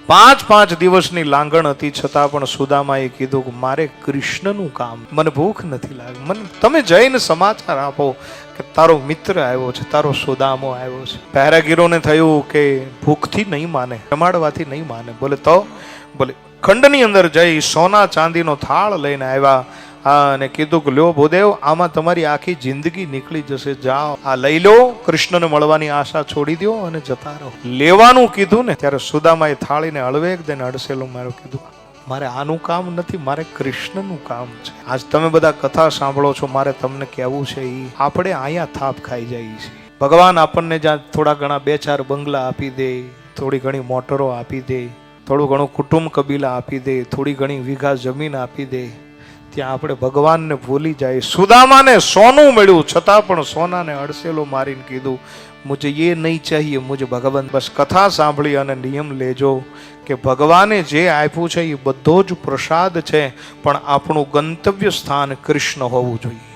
5 દિવસની લાંગણ હતી છતાં પણ સુદામાએ કીધું કે મારે કૃષ્ણનું કામ, મને ભૂખ નથી લાગી, મને તમે જઈને સમાચાર આપો કે તારો મિત્ર આવ્યો છે, તારો સુદામો આવ્યો છે. પહેરાગીરોને થયું કે ભૂખથી નહીં માને, જમાડવાથી નહીં માને. બોલે તો બોલે ખંડની અંદર જઈ સોના ચાંદીનો થાળ લઈને આવ્યા અને કીધું કે લ્યો ભૂદેવ, આમાં તમારી આખી જિંદગી નીકળી જશે, જાઓ આ લઈ લો, કૃષ્ણને મળવાની આશા છોડી દો અને જતા રહો. લેવાનું કીધું ને ત્યારે સુદામાએ થાળીને હળવેક દઈને અડસેલું મારું કીધું, મારે આનું કામ નથી, મારે કૃષ્ણનું કામ છે. આજ તમે બધા કથા સાંભળો છો, મારે તમને કહેવું છે એ આપણે અહીંયા થાપ ખાઈ જઈએ છીએ. ભગવાન આપણને જ્યાં થોડા ઘણા 2-4 બંગલા આપી દે, થોડી ઘણી મોટરો આપી દે, થોડું ઘણું કુટુંબ કબીલા આપી દે, થોડી ઘણી વીઘા જમીન આપી દે, ત્યાં આપણે ભગવાનને ભૂલી જાય. સુદામાને સોનું મળ્યું છતાં પણ સોનાને અડસેલો મારીને કીધું, મુझे ये नहीं चाहिए, मुझे ભગવાન. બસ કથા સાંભળી અને નિયમ લેજો કે ભગવાને જે આપ્યું છે એ બધો જ પ્રસાદ છે, પણ આપણું ગંતવ્ય સ્થાન કૃષ્ણ હોવું જોઈએ.